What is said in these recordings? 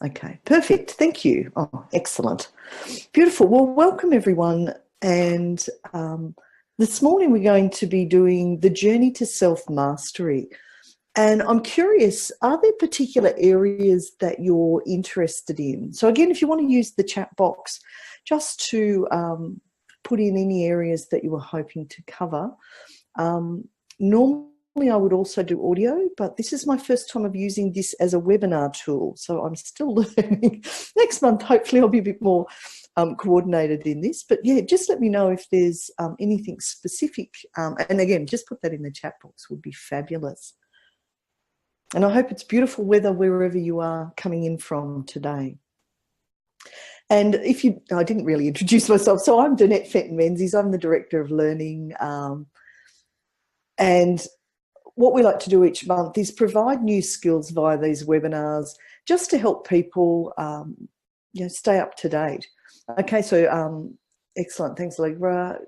Okay, perfect. Thank you. Oh, excellent. Beautiful. Well, welcome everyone. And this morning we're going to be doing the journey to self-mastery. And I'm curious, are there particular areas that you're interested in? So again, if you want to use the chat box just to put in any areas that you were hoping to cover. Normally I would also do audio, but this is my first time of using this as a webinar tool, so I'm still learning. Next month, hopefully I'll be a bit more coordinated in this. But yeah, just let me know if there's anything specific. And again, just put that in the chat box, would be fabulous. And I hope it's beautiful weather wherever you are coming in from today. And I didn't really introduce myself. So I'm Danette Fenton Menzies. I'm the Director of Learning. And what we like to do each month is provide new skills via these webinars just to help people stay up to date. Okay, so excellent. Thanks, Allegra.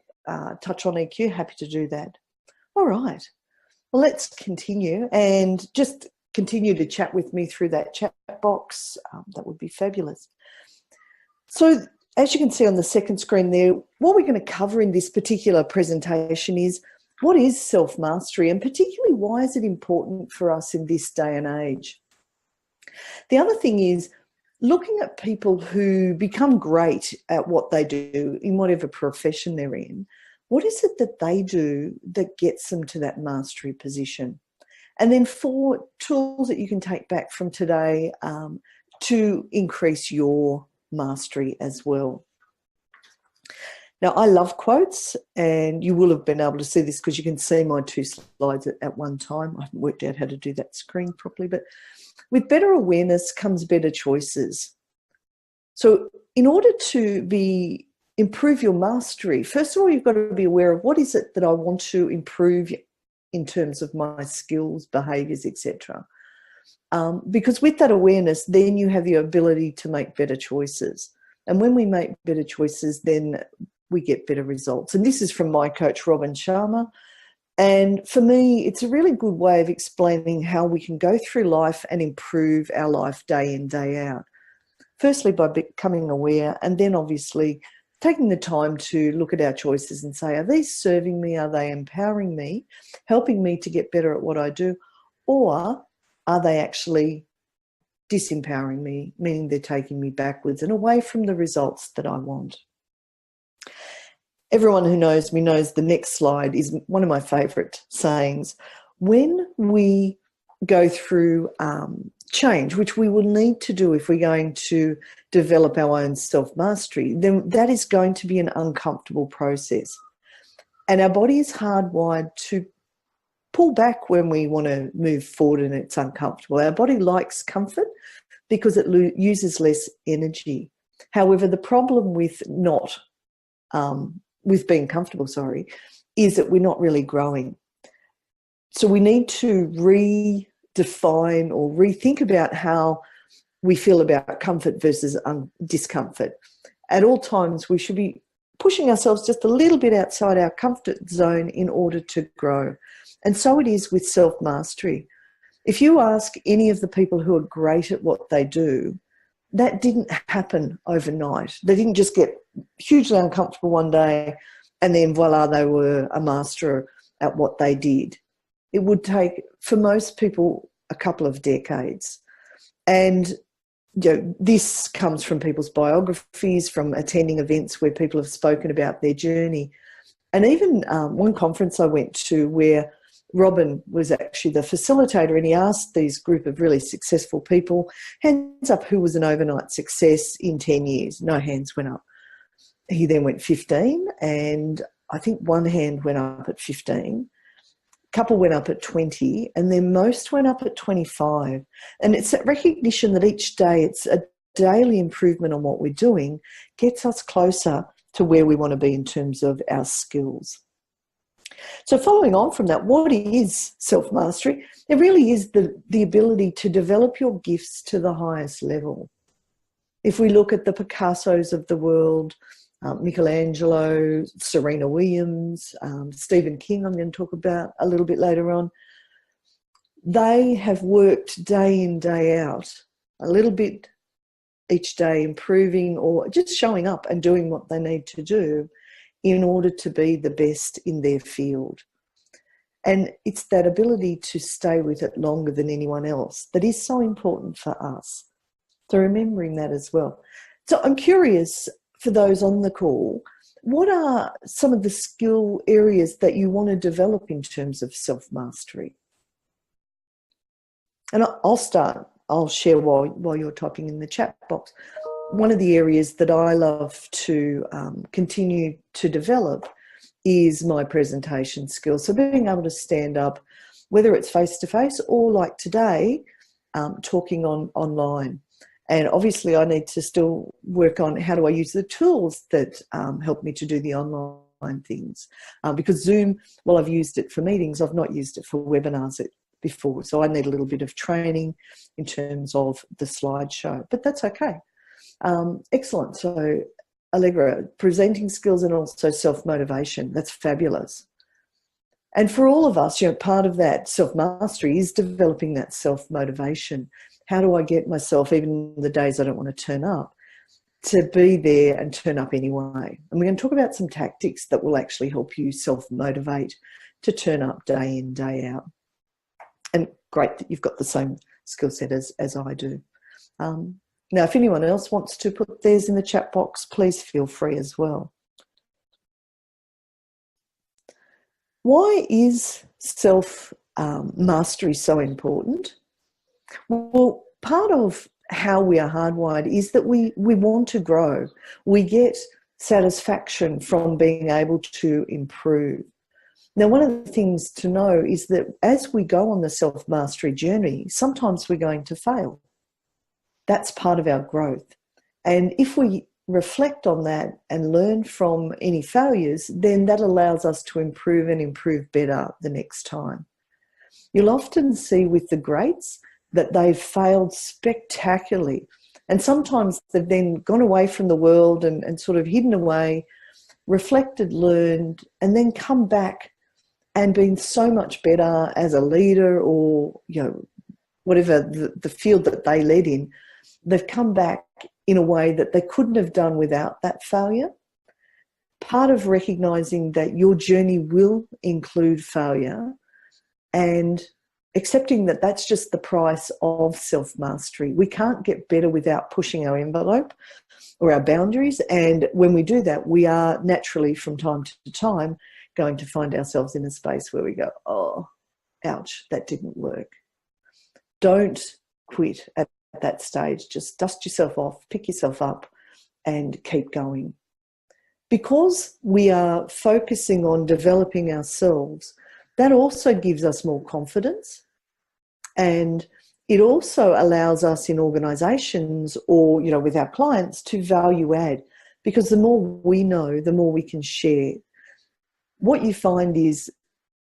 Touch on EQ, happy to do that. All right. Well, let's continue and just continue to chat with me through that chat box. That would be fabulous. So as you can see on the second screen there, what we're going to cover in this particular presentation is what is self-mastery, and particularly why is it important for us in this day and age? The other thing is looking at people who become great at what they do in whatever profession they're in. What is it that they do that gets them to that mastery position? And then 4 tools that you can take back from today to increase your mastery as well. Now, I love quotes, and you will have been able to see this because you can see my 2 slides at one time. I haven't worked out how to do that screen properly, but with better awareness comes better choices. So in order to improve your mastery, first of all, you've got to be aware of what is it that I want to improve in terms of my skills, behaviours, etc. Because with that awareness, then you have the ability to make better choices. And when we make better choices, then we get better results. And this is from my coach, Robin Sharma. And for me, it's a really good way of explaining how we can go through life and improve our life day in, day out. Firstly, by becoming aware, and then obviously taking the time to look at our choices and say, are these serving me? Are they empowering me, helping me to get better at what I do? Or are they actually disempowering me, meaning they're taking me backwards and away from the results that I want? Everyone who knows me knows the next slide is one of my favourite sayings. When we go through change, which we will need to do if we're going to develop our own self-mastery, then that is going to be an uncomfortable process. And our body is hardwired to pull back when we want to move forward and it's uncomfortable. Our body likes comfort because it uses less energy. However, the problem with being comfortable, is that we're not really growing. So we need to redefine or rethink about how we feel about comfort versus discomfort. At all times, we should be pushing ourselves just a little bit outside our comfort zone in order to grow. And so it is with self-mastery. If you ask any of the people who are great at what they do, that didn't happen overnight. They didn't just get hugely uncomfortable one day and then voila, they were a master at what they did. It would take, for most people, a couple of decades. And this comes from people's biographies, from attending events where people have spoken about their journey. And even one conference I went to where Robin was actually the facilitator, and he asked these group of really successful people, hands up who was an overnight success in 10 years. No hands went up. He then went 15, and I think one hand went up at 15. A couple went up at 20, and then most went up at 25. And it's that recognition that each day, it's a daily improvement on what we're doing, gets us closer to where we want to be in terms of our skills. So following on from that, what is self-mastery? It really is the ability to develop your gifts to the highest level. If we look at the Picassos of the world, Michelangelo, Serena Williams, Stephen King, I'm going to talk about a little bit later on, they have worked day in, day out, a little bit each day improving or just showing up and doing what they need to do in order to be the best in their field. And it's that ability to stay with it longer than anyone else that is so important for us. So remembering that as well. So I'm curious, for those on the call, what are some of the skill areas that you want to develop in terms of self-mastery? And I'll start. I'll share while you're typing in the chat box. One of the areas that I love to continue to develop is my presentation skills. So being able to stand up, whether it's face-to-face or like today, talking online. And obviously I need to still work on how do I use the tools that help me to do the online things. Because Zoom, well, I've used it for meetings, I've not used it for webinars before. So I need a little bit of training in terms of the slideshow, but that's okay. Excellent. So Allegra, presenting skills and also self-motivation. That's fabulous. And for all of us, part of that self-mastery is developing that self-motivation. How do I get myself, even the days I don't want to turn up, to be there and turn up anyway? And we're going to talk about some tactics that will actually help you self-motivate to turn up day in, day out. And great that you've got the same skill set as I do. Now, if anyone else wants to put theirs in the chat box, please feel free as well. Why is self-mastery so important? Well, part of how we are hardwired is that we want to grow. We get satisfaction from being able to improve. Now, one of the things to know is that as we go on the self-mastery journey, sometimes we're going to fail. That's part of our growth. And if we reflect on that and learn from any failures, then that allows us to improve and improve better the next time. You'll often see with the greats that they've failed spectacularly. And sometimes they've then gone away from the world and sort of hidden away, reflected, learned, and then come back and been so much better as a leader or, whatever the field that they led in. They've come back in a way that they couldn't have done without that failure. Part of recognising that your journey will include failure and accepting that that's just the price of self-mastery. We can't get better without pushing our envelope or our boundaries. And when we do that, we are naturally from time to time going to find ourselves in a space where we go, oh, ouch, that didn't work. Don't quit at that stage. Just dust yourself off, pick yourself up and keep going. Because we are focusing on developing ourselves, that also gives us more confidence, and it also allows us in organisations or, with our clients to value add, because the more we know, the more we can share. What you find is,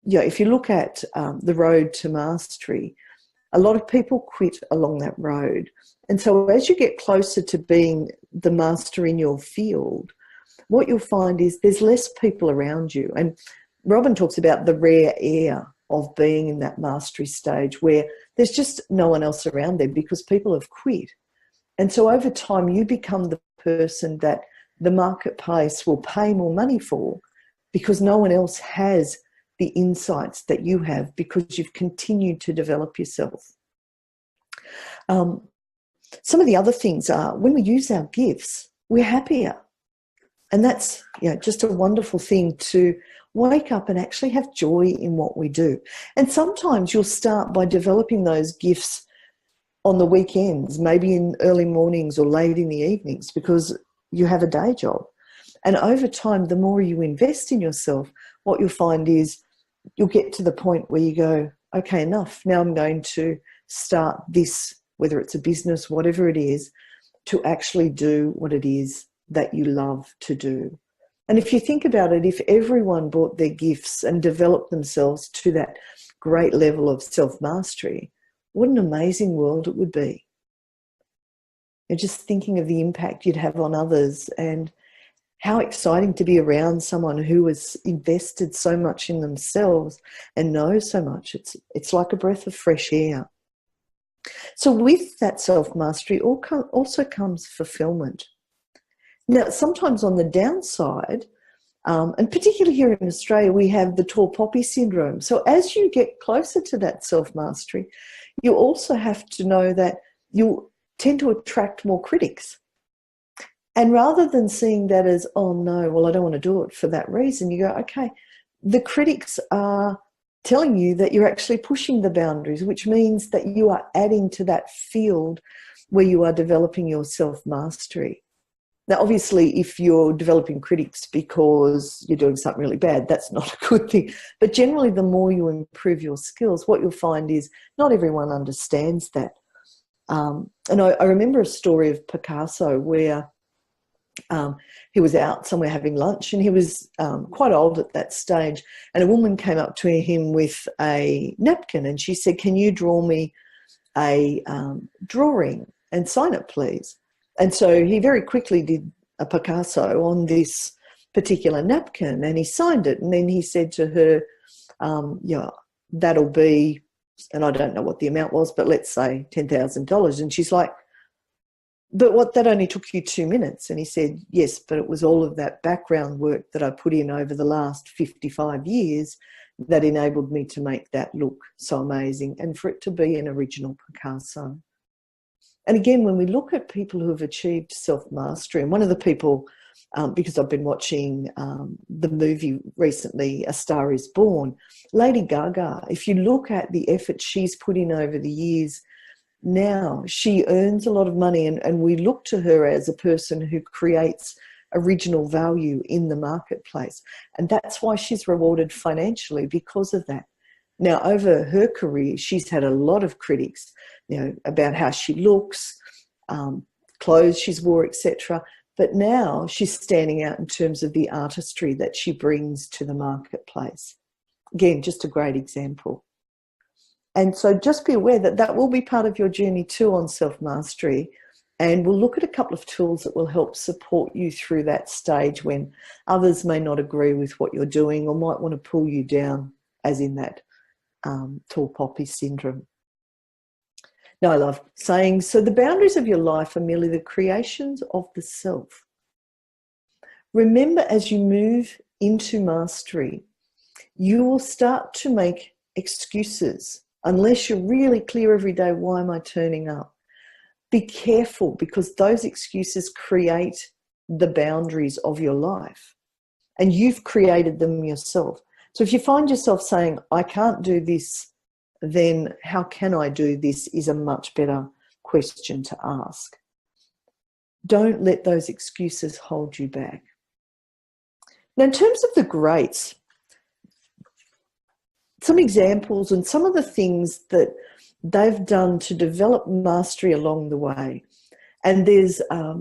if you look at the road to mastery, a lot of people quit along that road. And so as you get closer to being the master in your field, what you'll find is there's less people around you. And Robin talks about the rare air of being in that mastery stage where there's just no one else around there because people have quit. And so over time, you become the person that the marketplace will pay more money for because no one else has the insights that you have because you've continued to develop yourself. Some of the other things are when we use our gifts, we're happier. And that's just a wonderful thing to wake up and actually have joy in what we do. And sometimes you'll start by developing those gifts on the weekends, maybe in early mornings or late in the evenings because you have a day job. And over time, the more you invest in yourself, what you'll find is you'll get to the point where you go, okay, enough. Now I'm going to start this, whether it's a business, whatever it is, to actually do what it is that you love to do. And if you think about it, if everyone brought their gifts and developed themselves to that great level of self-mastery, what an amazing world it would be. And just thinking of the impact you'd have on others and how exciting to be around someone who has invested so much in themselves and knows so much. It's like a breath of fresh air. So with that self-mastery also comes fulfillment. Now, sometimes on the downside, and particularly here in Australia, we have the tall poppy syndrome. So as you get closer to that self-mastery, you also have to know that you tend to attract more critics. And rather than seeing that as, oh no, well, I don't want to do it for that reason, you go, okay, the critics are telling you that you're actually pushing the boundaries, which means that you are adding to that field where you are developing your self-mastery. Now, obviously, if you're developing critics because you're doing something really bad, that's not a good thing. But generally, the more you improve your skills, what you'll find is not everyone understands that. And I remember a story of Picasso where he was out somewhere having lunch, and he was quite old at that stage, and a woman came up to him with a napkin, and she said, "Can you draw me a drawing and sign it, please?" And so he very quickly did a Picasso on this particular napkin, and he signed it, and then he said to her, yeah, that'll be, and I don't know what the amount was, but let's say $10,000. And she's like, but what, that only took you 2 minutes? And he said, yes, but it was all of that background work that I put in over the last 55 years that enabled me to make that look so amazing and for it to be an original Picasso. And again, when we look at people who have achieved self-mastery, and one of the people, because I've been watching the movie recently, A Star is Born, Lady Gaga, if you look at the effort she's put in over the years, now she earns a lot of money, and we look to her as a person who creates original value in the marketplace. And that's why she's rewarded financially because of that. Now, over her career, she's had a lot of critics, you know, about how she looks, clothes she's wore, etc. But now she's standing out in terms of the artistry that she brings to the marketplace. Again, just a great example. And so just be aware that that will be part of your journey too on self-mastery. And we'll look at a couple of tools that will help support you through that stage when others may not agree with what you're doing or might want to pull you down, as in that tall poppy syndrome. Now, I love saying, so the boundaries of your life are merely the creations of the self. Remember, as you move into mastery, you will start to make excuses unless you're really clear every day, why am I turning up? Be careful, because those excuses create the boundaries of your life and you've created them yourself. So if you find yourself saying, I can't do this, then how can I do this is a much better question to ask. Don't let those excuses hold you back. Now, in terms of the greats, some examples and some of the things that they've done to develop mastery along the way. And there's a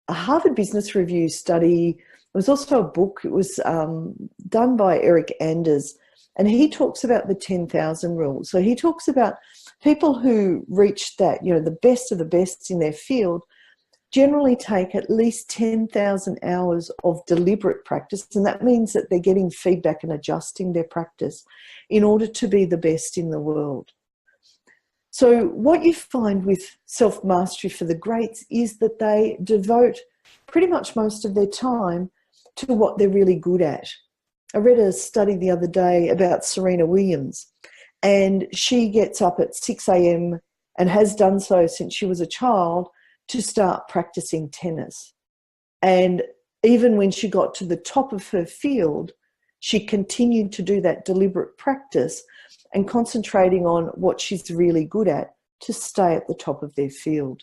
Harvard Business Review study. There was also a book. It was done by Eric Anders, and he talks about the 10,000 rule. So he talks about people who reach that, you know, the best of the best in their field generally take at least 10,000 hours of deliberate practice. And that means that they're getting feedback and adjusting their practice in order to be the best in the world. So what you find with self-mastery for the greats is that they devote pretty much most of their time to what they're really good at. I read a study the other day about Serena Williams, and she gets up at 6 a.m. and has done so since she was a child to start practicing tennis. And even when she got to the top of her field, she continued to do that deliberate practice and concentrating on what she's really good at to stay at the top of their field.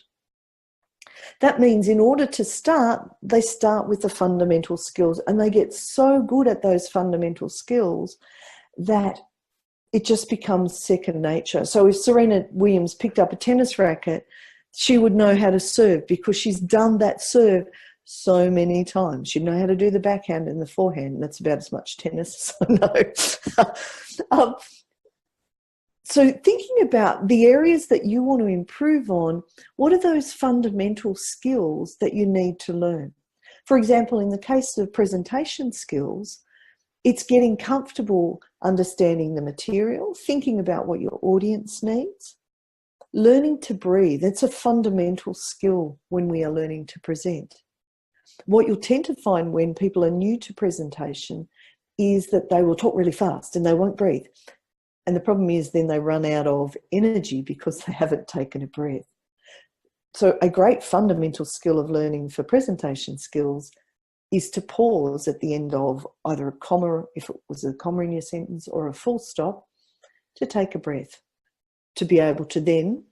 That means in order to start, they start with the fundamental skills, and they get so good at those fundamental skills that it just becomes second nature. So if Serena Williams picked up a tennis racket, she would know how to serve because she's done that serve so many times. She'd know how to do the backhand and the forehand. That's about as much tennis as I know. So thinking about the areas that you want to improve on, what are those fundamental skills that you need to learn? For example, in the case of presentation skills, it's getting comfortable understanding the material, thinking about what your audience needs, Learning to breathe, that's a fundamental skill when we are learning to present. What you'll tend to find when people are new to presentation is that they will talk really fast and they won't breathe. And the problem is then they run out of energy because they haven't taken a breath. So a great fundamental skill of learning for presentation skills is to pause at the end of either a comma, if it was a comma in your sentence, or a full stop, to take a breath, to be able to then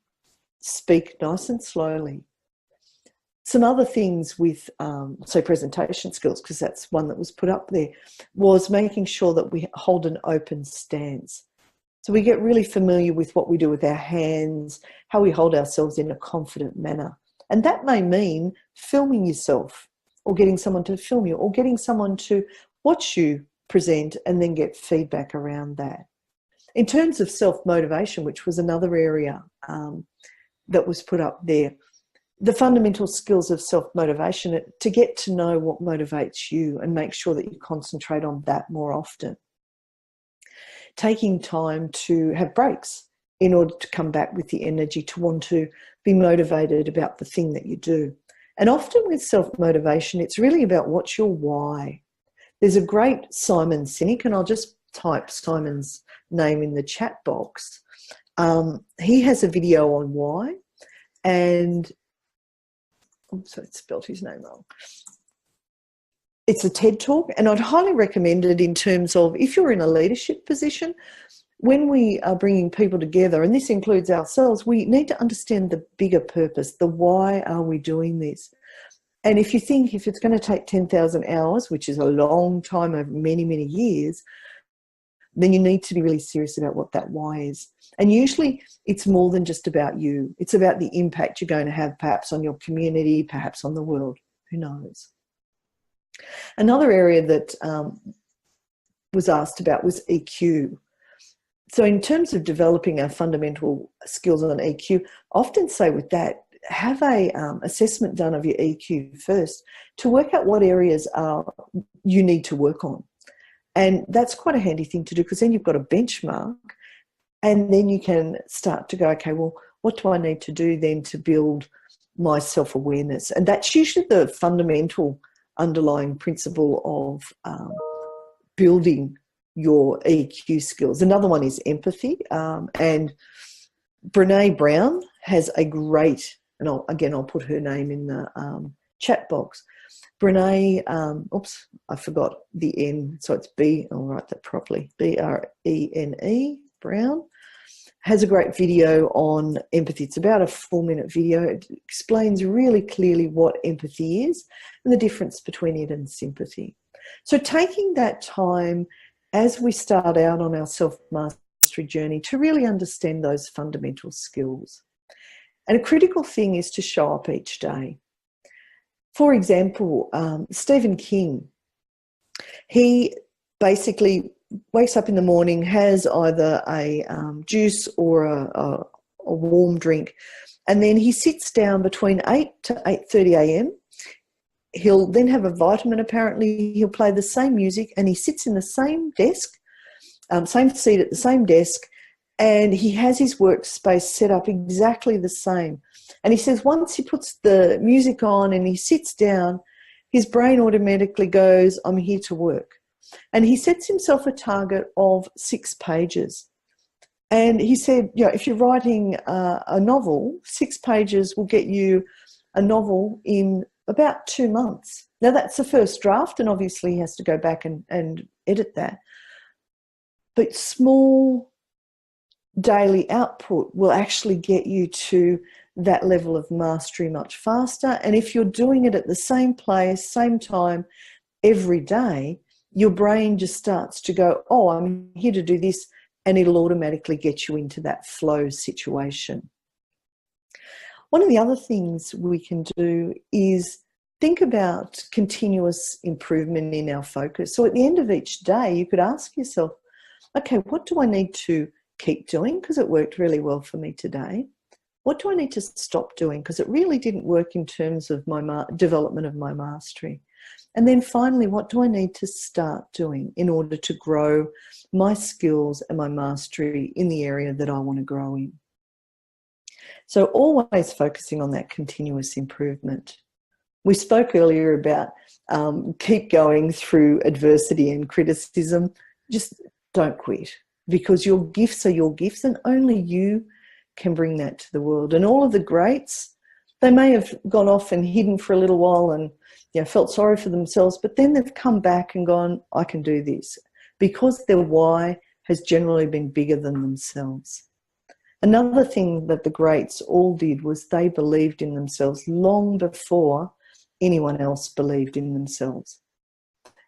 speak nice and slowly. Some other things with, say, presentation skills, because that's one that was put up there, was making sure that we hold an open stance. So we get really familiar with what we do with our hands, how we hold ourselves in a confident manner. And that may mean filming yourself, or getting someone to film you, or getting someone to watch you present and then get feedback around that. In terms of self-motivation, which was another area that was put up there, the fundamental skills of self-motivation, to get to know what motivates you and make sure that you concentrate on that more often. Taking time to have breaks in order to come back with the energy to want to be motivated about the thing that you do. And often with self-motivation, it's really about what's your why. There's a great Simon Sinek, and I'll just type Simon's name in the chat box. He has a video on why, and so I spelled his name wrong. It's a TED Talk, and I'd highly recommend it in terms of if you're in a leadership position, when we are bringing people together, and this includes ourselves, we need to understand the bigger purpose, the why are we doing this? And if you think if it's going to take 10,000 hours, which is a long time over many, many years, then you need to be really serious about what that why is. And usually it's more than just about you. It's about the impact you're going to have perhaps on your community, perhaps on the world. Who knows? Another area that was asked about was EQ. So in terms of developing our fundamental skills on EQ, I often say with that, have a assessment done of your EQ first to work out what areas you need to work on. And that's quite a handy thing to do, because then you've got a benchmark, and then you can start to go, okay, well, what do I need to do then to build my self-awareness? And that's usually the fundamental underlying principle of building your EQ skills. Another one is empathy. And Brene Brown has a great, and I'll put her name in the chat box. Brene, oops, I forgot the N, so it's B, I'll write that properly, B-R-E-N-E, Brown, has a great video on empathy. It's about a 4-minute video. It explains really clearly what empathy is and the difference between it and sympathy. So taking that time as we start out on our self-mastery journey to really understand those fundamental skills. And a critical thing is to show up each day. For example, Stephen King, he basically wakes up in the morning, has either a juice or a warm drink, and then he sits down between 8 to 8:30 a.m. He'll then have a vitamin, apparently. He'll play the same music, and he sits in the same desk, same seat at the same desk, and he has his workspace set up exactly the same. And he says once he puts the music on and he sits down, his brain automatically goes, I'm here to work. And he sets himself a target of 6 pages. And he said, if you're writing a novel, 6 pages will get you a novel in about 2 months. Now, that's the first draft, and obviously he has to go back and edit that. But small daily output will actually get you to that level of mastery much faster. And if you're doing it at the same place, same time, every day, your brain just starts to go, oh, I'm here to do this, and it'll automatically get you into that flow situation. One of the other things we can do is think about continuous improvement in our focus. So at the end of each day, you could ask yourself, okay, what do I need to keep doing because it worked really well for me today? What do I need to stop doing because it really didn't work in terms of my development of my mastery? And then finally, what do I need to start doing in order to grow my skills and my mastery in the area that I want to grow in? So always focusing on that continuous improvement. We spoke earlier about keep going through adversity and criticism. Just don't quit, because your gifts are your gifts and only you can bring that to the world. And all of the greats, they may have gone off and hidden for a little while and felt sorry for themselves, but then they've come back and gone, I can do this, because their why has generally been bigger than themselves. Another thing that the greats all did was they believed in themselves long before anyone else believed in themselves.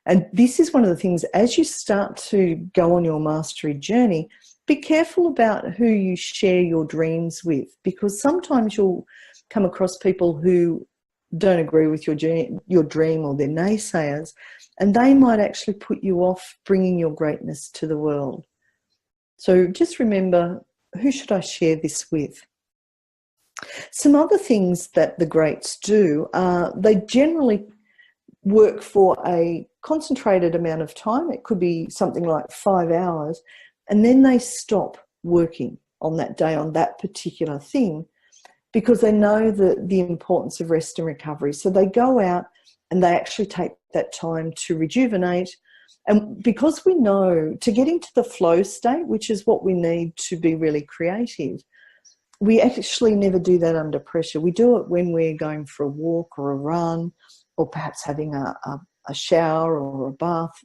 And this is one of the things, as you start to go on your mastery journey, be careful about who you share your dreams with, because sometimes you'll come across people who don't agree with your dream, or they're naysayers, and they might actually put you off bringing your greatness to the world. So just remember, who should I share this with? Some other things that the greats do, they generally work for a concentrated amount of time. It could be something like 5 hours, and then they stop working on that day on that particular thing, because they know the importance of rest and recovery. So they go out and they actually take that time to rejuvenate. And because we know to get into the flow state, which is what we need to be really creative, we actually never do that under pressure. We do it when we're going for a walk or a run, or perhaps having a shower or a bath.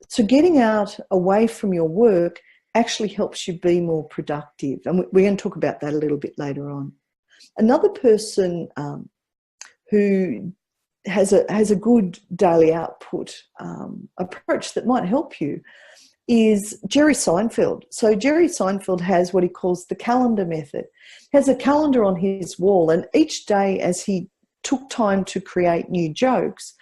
So getting out away from your work actually helps you be more productive. And we're going to talk about that a little bit later on. Another person who has a good daily output approach that might help you is Jerry Seinfeld. So Jerry Seinfeld has what he calls the calendar method. He has a calendar on his wall, and each day as he took time to create new jokes,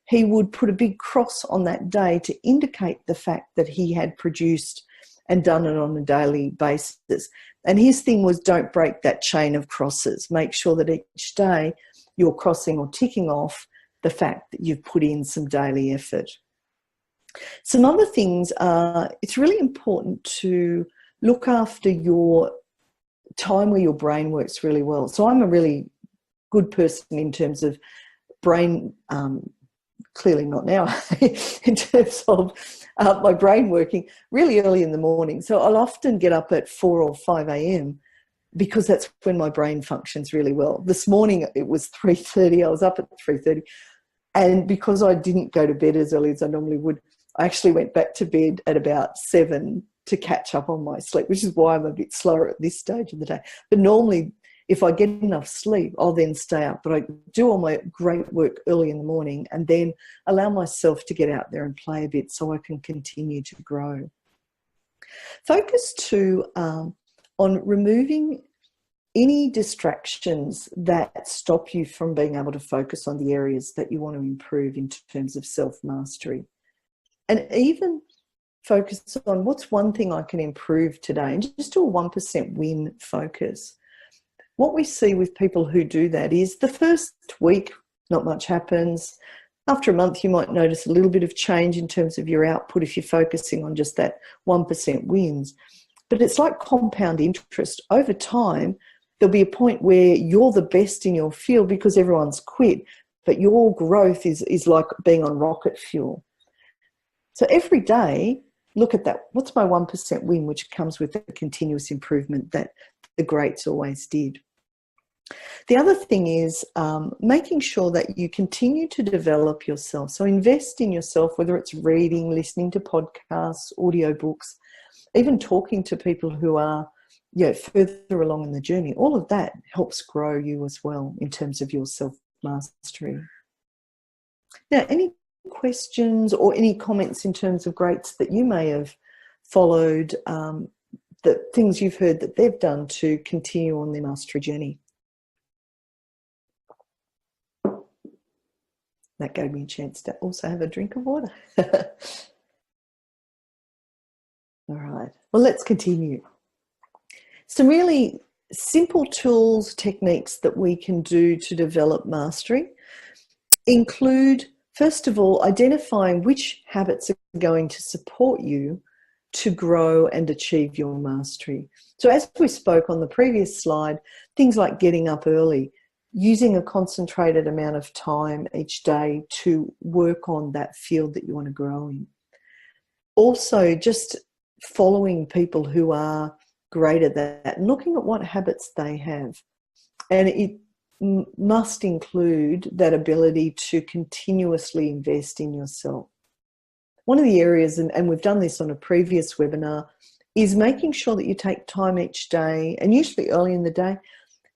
he would put a big cross on that day to indicate the fact that he had produced and done it on a daily basis. And his thing was, don't break that chain of crosses. Make sure that each day you're crossing or ticking off the fact that you've put in some daily effort. Some other things are, it's really important to look after your time where your brain works really well. So I'm a really good person in terms of brain, clearly not now, in terms of my brain working really early in the morning. So I'll often get up at 4 or 5 a.m. because that's when my brain functions really well. This morning it was 3:30. I was up at 3:30. And because I didn't go to bed as early as I normally would, I actually went back to bed at about 7 to catch up on my sleep, which is why I'm a bit slower at this stage of the day. But normally, if I get enough sleep, I'll then stay up. But I do all my great work early in the morning and then allow myself to get out there and play a bit so I can continue to grow. Focus too on removing any distractions that stop you from being able to focus on the areas that you want to improve in terms of self-mastery. And even focus on what's one thing I can improve today, and just do a 1% win focus. What we see with people who do that is the first week, not much happens. After a month, you might notice a little bit of change in terms of your output if you're focusing on just that 1% wins. But it's like compound interest. Over time, there'll be a point where you're the best in your field because everyone's quit, but your growth is like being on rocket fuel. So every day, look at that. What's my 1% win, which comes with the continuous improvement that the greats always did. The other thing is making sure that you continue to develop yourself. So invest in yourself, whether it's reading, listening to podcasts, audiobooks, even talking to people who are further along in the journey. All of that helps grow you as well in terms of your self-mastery. Now, any questions or any comments in terms of greats that you may have followed, the things you've heard that they've done to continue on their mastery journey? That gave me a chance to also have a drink of water. All right, well, let's continue. Some really simple tools, techniques that we can do to develop mastery include, first of all, identifying which habits are going to support you to grow and achieve your mastery. So as we spoke on the previous slide, things like getting up early, using a concentrated amount of time each day to work on that field that you want to grow in. Also, just following people who are great at that and looking at what habits they have. And it must include that ability to continuously invest in yourself. One of the areas, and we've done this on a previous webinar, is making sure that you take time each day, and usually early in the day,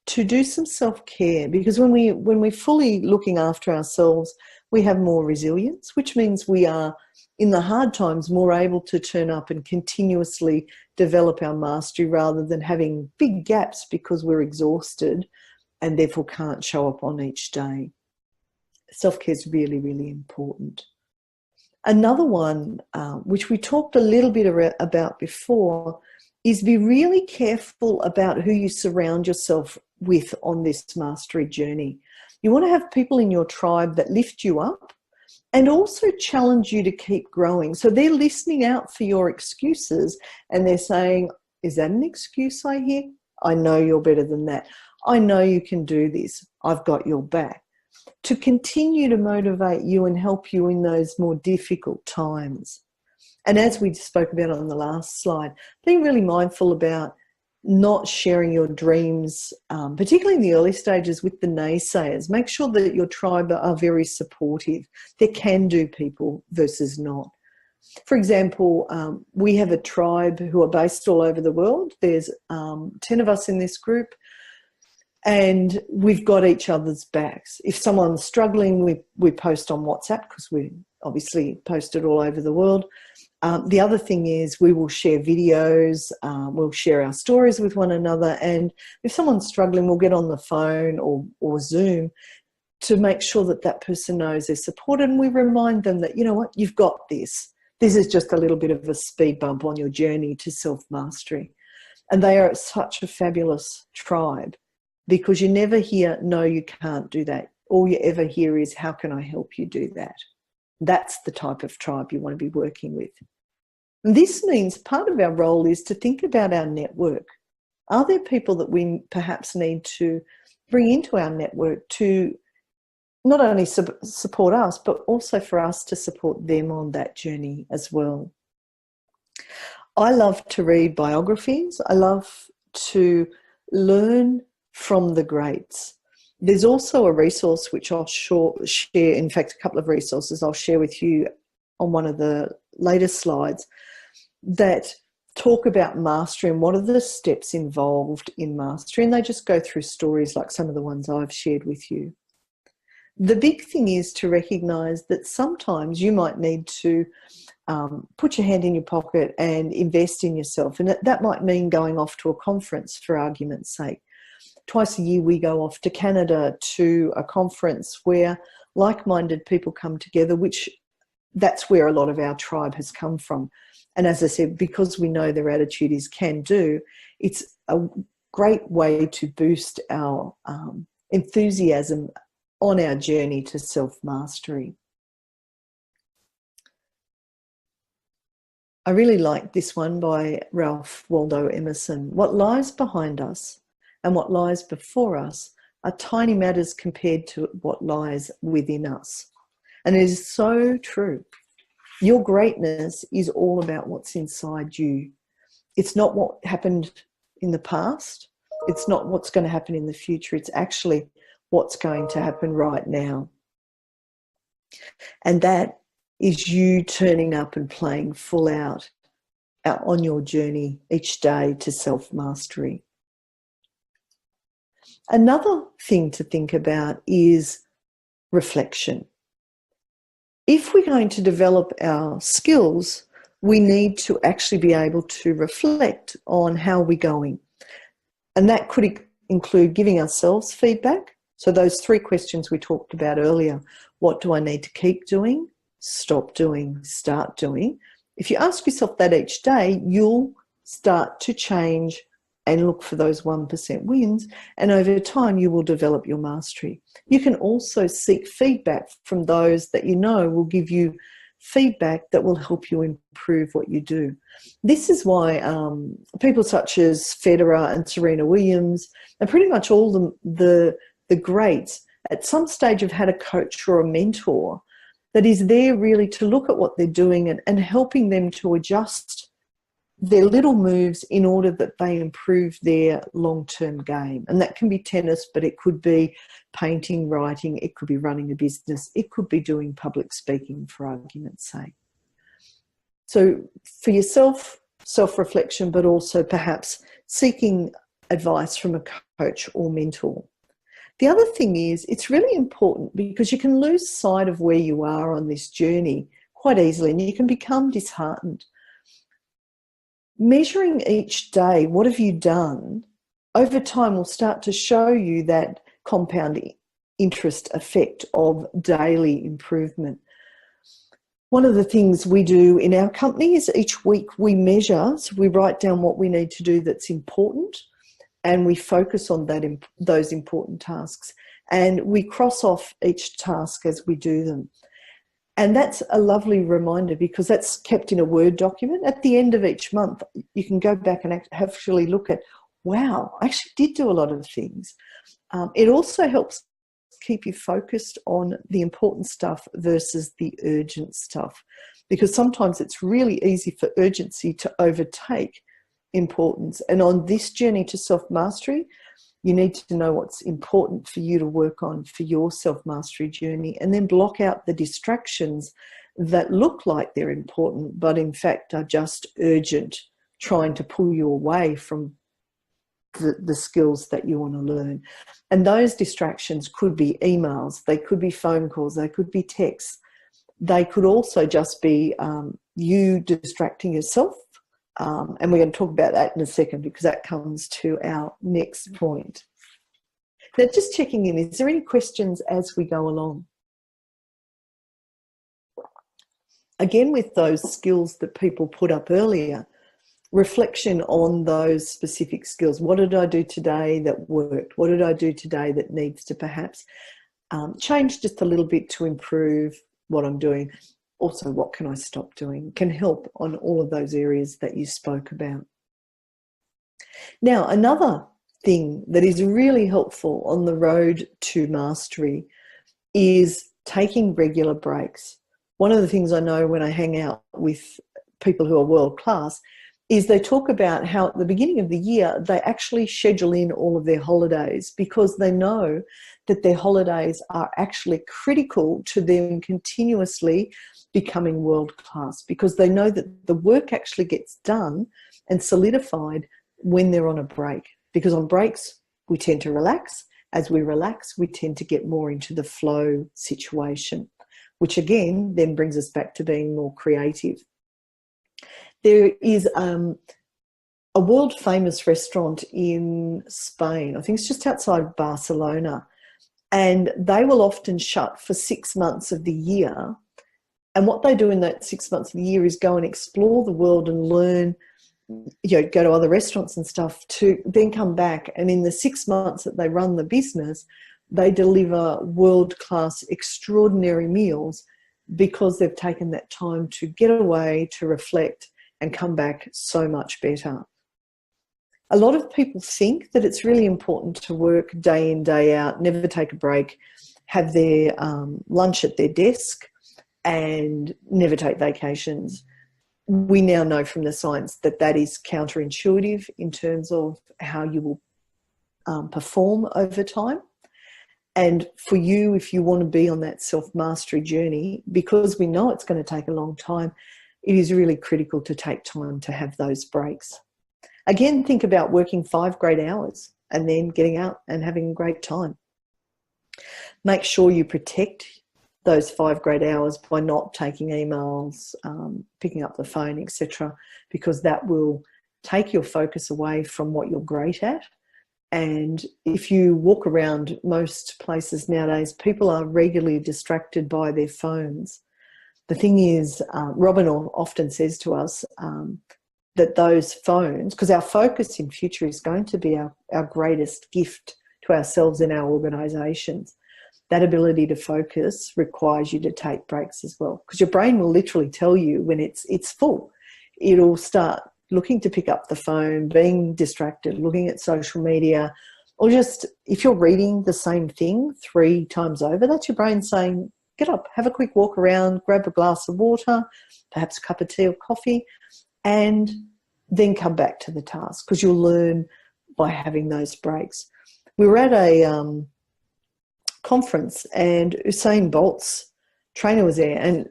to do some self-care. Because when we're fully looking after ourselves, we have more resilience, which means we are, in the hard times, more able to turn up and continuously develop our mastery rather than having big gaps because we're exhausted and therefore can't show up on each day. Self-care is really, really important. Another one, which we talked a little bit about before, is be really careful about who you surround yourself with on this mastery journey. You want to have people in your tribe that lift you up and also challenge you to keep growing. So they're listening out for your excuses and they're saying, is that an excuse I hear? I know you're better than that. I know you can do this. I've got your back. To continue to motivate you and help you in those more difficult times. And as we spoke about on the last slide, being really mindful about not sharing your dreams, particularly in the early stages, with the naysayers. Make sure that your tribe are very supportive. They're can-do people versus not. For example, we have a tribe who are based all over the world. There's 10 of us in this group. And we've got each other's backs. If someone's struggling, we post on WhatsApp because we obviously post it all over the world. The other thing is we will share videos, we'll share our stories with one another. And if someone's struggling, we'll get on the phone or Zoom to make sure that that person knows they're supported. And we remind them that, you know what, you've got this. This is just a little bit of a speed bump on your journey to self-mastery. And they are such a fabulous tribe. Because you never hear, no, you can't do that. All you ever hear is, how can I help you do that? That's the type of tribe you want to be working with. And this means part of our role is to think about our network. Are there people that we perhaps need to bring into our network to not only support us, but also for us to support them on that journey as well? I love to read biographies. I love to learn from the greats. There's also a resource which I'll share, in fact, a couple of resources I'll share with you on one of the latest slides that talk about mastery and what are the steps involved in mastery. And they just go through stories like some of the ones I've shared with you. The big thing is to recognise that sometimes you might need to put your hand in your pocket and invest in yourself. And that might mean going off to a conference, for argument's sake. Twice a year we go off to Canada to a conference where like-minded people come together, which that's where a lot of our tribe has come from. And as I said, because we know their attitude is can-do, it's a great way to boost our enthusiasm on our journey to self-mastery. I really like this one by Ralph Waldo Emerson. What lies behind us and what lies before us are tiny matters compared to what lies within us. And it is so true. Your greatness is all about what's inside you. It's not what happened in the past. It's not what's going to happen in the future. It's actually what's going to happen right now. And that is you turning up and playing full out on your journey each day to self-mastery. Another thing to think about is reflection. If we're going to develop our skills, we need to actually be able to reflect on how we're going. And that could include giving ourselves feedback. So those 3 questions we talked about earlier. What do I need to keep doing, stop doing, start doing? If you ask yourself that each day, you'll start to change and look for those 1% wins, and over time you will develop your mastery. You can also seek feedback from those that you know will give you feedback that will help you improve what you do. This is why people such as Federer and Serena Williams and pretty much all the greats at some stage have had a coach or a mentor that is there really to look at what they're doing and helping them to adjust their little moves in order that they improve their long-term game. And that can be tennis, but it could be painting, writing, it could be running a business, it could be doing public speaking, for argument's sake. So for yourself, self-reflection, but also perhaps seeking advice from a coach or mentor. The other thing is, it's really important because you can lose sight of where you are on this journey quite easily and you can become disheartened. Measuring each day, what have you done, over time will start to show you that compound interest effect of daily improvement. One of the things we do in our company is each week we measure, so we write down what we need to do that's important and we focus on those important tasks and we cross off each task as we do them. And that's a lovely reminder because that's kept in a Word document. At the end of each month, you can go back and actually look at, wow, I actually did do a lot of things. It also helps keep you focused on the important stuff versus the urgent stuff, because sometimes it's really easy for urgency to overtake importance. And on this journey to self-mastery, you need to know what's important for you to work on for your self-mastery journey and then block out the distractions that look like they're important but in fact are just urgent, trying to pull you away from the skills that you want to learn. And those distractions could be emails, they could be phone calls, they could be texts. They could also just be you distracting yourself. And we're going to talk about that in a second because that comes to our next point. Now, just checking in, is there any questions as we go along? Again, with those skills that people put up earlier, reflection on those specific skills. What did I do today that worked? What did I do today that needs to perhaps change just a little bit to improve what I'm doing? Also, what can I stop doing? Can help on all of those areas that you spoke about. Now, another thing that is really helpful on the road to mastery is taking regular breaks. One of the things I know when I hang out with people who are world class is they talk about how at the beginning of the year they actually schedule in all of their holidays because they know that their holidays are actually critical to them continuously becoming world class, because they know that the work actually gets done and solidified when they're on a break. Because on breaks, we tend to relax. As we relax, we tend to get more into the flow situation, which again then brings us back to being more creative. There is a world famous restaurant in Spain, I think it's just outside Barcelona, and they will often shut for 6 months of the year. And what they do in that 6 months of the year is go and explore the world and learn, you know, go to other restaurants and stuff to then come back. And in the 6 months that they run the business, they deliver world-class, extraordinary meals because they've taken that time to get away, to reflect, and come back so much better. A lot of people think that it's really important to work day in, day out, never take a break, have their lunch at their desk, and never take vacations. We now know from the science that that is counterintuitive in terms of how you will perform over time. And for you, if you want to be on that self-mastery journey, because we know it's going to take a long time, it is really critical to take time to have those breaks. Again, think about working 5 great hours and then getting out and having a great time. Make sure you protect those 5 great hours by not taking emails, picking up the phone, etc., because that will take your focus away from what you're great at. And if you walk around most places nowadays, people are regularly distracted by their phones. The thing is, Robin often says to us that those phones, because our focus in future is going to be our greatest gift to ourselves and our organisations. that ability to focus requires you to take breaks as well, because your brain will literally tell you when it's full. It'll start looking to pick up the phone, being distracted, looking at social media, or just if you're reading the same thing 3 times over, that's your brain saying, get up, have a quick walk around, grab a glass of water, perhaps a cup of tea or coffee, and then come back to the task, because you'll learn by having those breaks. We were at a conference and Usain Bolt's trainer was there, and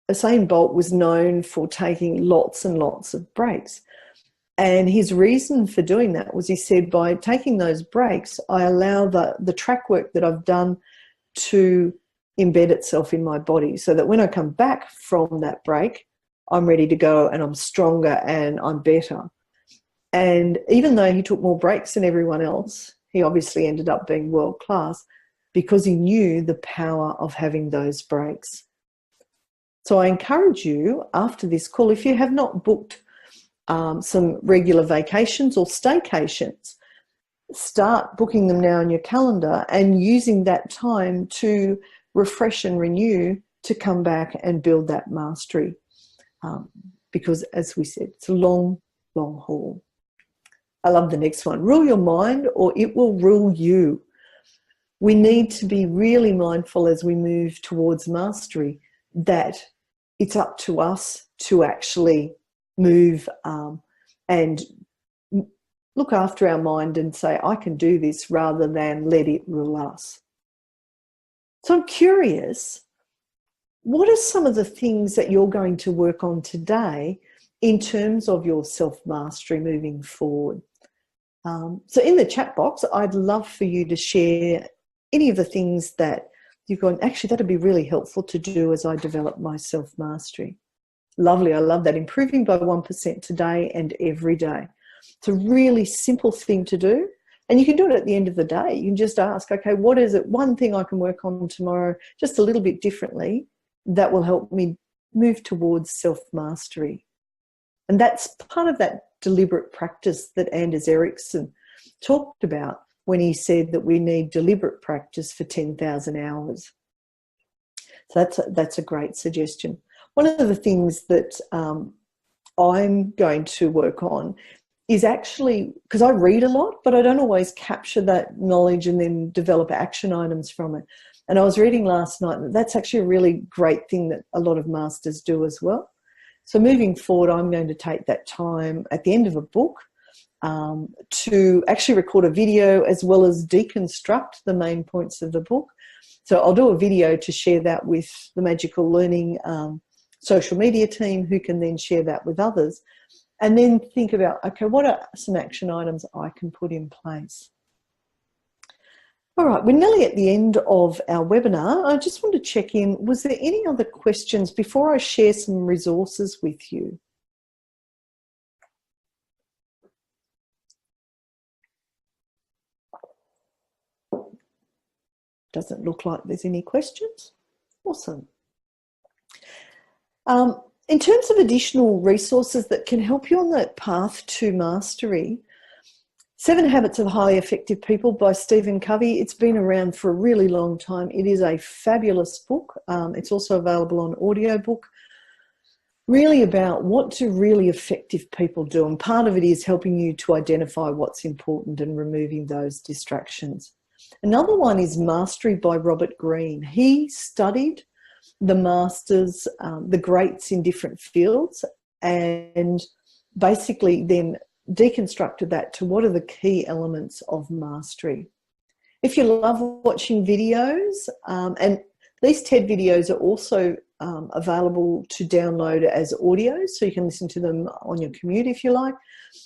Usain Bolt was known for taking lots and lots of breaks. And his reason for doing that was, he said, by taking those breaks, I allow the track work that I've done to embed itself in my body, so that when I come back from that break, I'm ready to go and I'm stronger and I'm better. And even though he took more breaks than everyone else, he obviously ended up being world class because he knew the power of having those breaks. So I encourage you, after this call, if you have not booked some regular vacations or staycations, start booking them now in your calendar and using that time to refresh and renew, to come back and build that mastery. Because, as we said, it's a long, long haul. I love the next one. Rule your mind or it will rule you. We need to be really mindful as we move towards mastery that it's up to us to actually move and look after our mind and say, I can do this, rather than let it rule us. So I'm curious, what are some of the things that you're going to work on today in terms of your self-mastery moving forward? So in the chat box, I'd love for you to share any of the things that you've gone, actually, that'd be really helpful to do as I develop my self-mastery. Lovely, I love that. Improving by 1% today and every day. It's a really simple thing to do. And you can do it at the end of the day. You can just ask, okay, what is it, one thing I can work on tomorrow, just a little bit differently, that will help me move towards self-mastery. And that's part of that deliberate practice that Anders Ericsson talked about when he said that we need deliberate practice for 10,000 hours. So that's a great suggestion. One of the things that I'm going to work on is actually, because I read a lot, but I don't always capture that knowledge and then develop action items from it. And I was reading last night that that's actually a really great thing that a lot of masters do as well. So moving forward, I'm going to take that time at the end of a book to actually record a video as well as deconstruct the main points of the book. So I'll do a video to share that with the Magical Learning social media team, who can then share that with others. And then think about, okay, what are some action items I can put in place? All right, we're nearly at the end of our webinar. I just want to check in, was there any other questions before I share some resources with you? Doesn't look like there's any questions. Awesome. In terms of additional resources that can help you on that path to mastery, 7 Habits of Highly Effective People by Stephen Covey. It's been around for a really long time. It is a fabulous book. It's also available on audiobook, really about what do really effective people do. And part of it is helping you to identify what's important and removing those distractions. Another one is Mastery by Robert Greene. He studied the masters, the greats in different fields, and basically then deconstructed that to what are the key elements of mastery. If you love watching videos, and these TED videos are also available to download as audio, so you can listen to them on your commute if you like.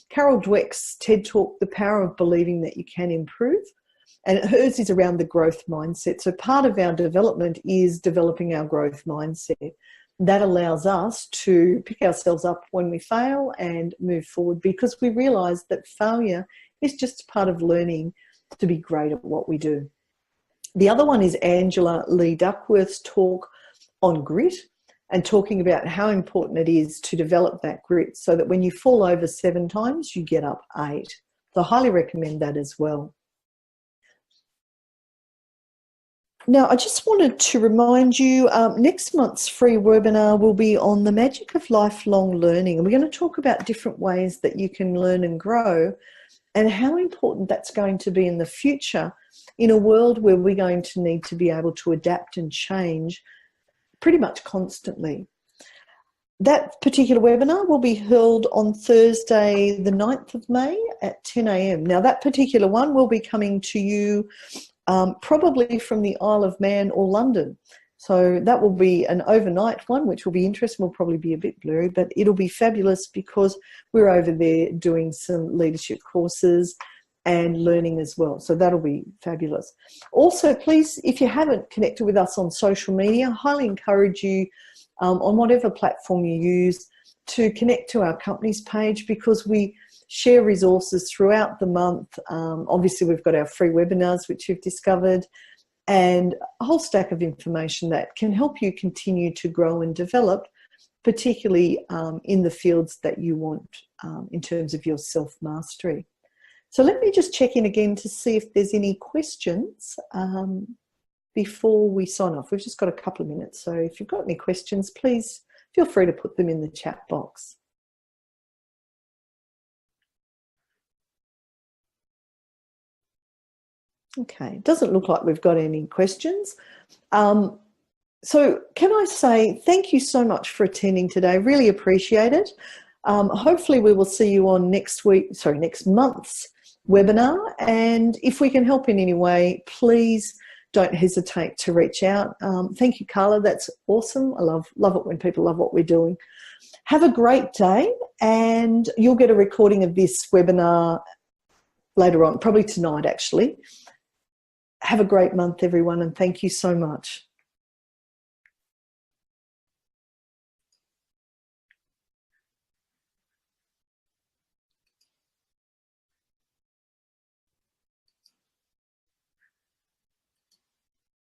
Carol Dweck's TED Talk, The Power of Believing That You Can Improve, and hers is around the growth mindset. So part of our development is developing our growth mindset. That allows us to pick ourselves up when we fail and move forward, because we realise that failure is just part of learning to be great at what we do. The other one is Angela Lee Duckworth's talk on grit, and talking about how important it is to develop that grit so that when you fall over 7 times, you get up 8. So I highly recommend that as well. Now, I just wanted to remind you, next month's free webinar will be on the magic of lifelong learning. And we're going to talk about different ways that you can learn and grow and how important that's going to be in the future in a world where we're going to need to be able to adapt and change pretty much constantly. That particular webinar will be held on Thursday, the 9th of May at 10 a.m. Now, that particular one will be coming to you probably from the Isle of Man or London. So that will be an overnight one, which will be interesting. Will probably be a bit blurry, but it'll be fabulous because we're over there doing some leadership courses and learning as well. So that'll be fabulous. Also, please, if you haven't connected with us on social media, I highly encourage you on whatever platform you use to connect to our company's page, because we share resources throughout the month. Obviously, we've got our free webinars, which you've discovered, and a whole stack of information that can help you continue to grow and develop, particularly in the fields that you want in terms of your self-mastery. So let me just check in again to see if there's any questions before we sign off. We've just got a couple of minutes, so if you've got any questions, please feel free to put them in the chat box. Okay, doesn't look like we've got any questions. So can I say thank you so much for attending today. Really appreciate it. Hopefully we will see you on next month's webinar. And if we can help in any way, please don't hesitate to reach out. Thank you, Carla. That's awesome. I love it when people love what we're doing. Have a great day, and you'll get a recording of this webinar later on, probably tonight actually. Have a great month, everyone, and thank you so much.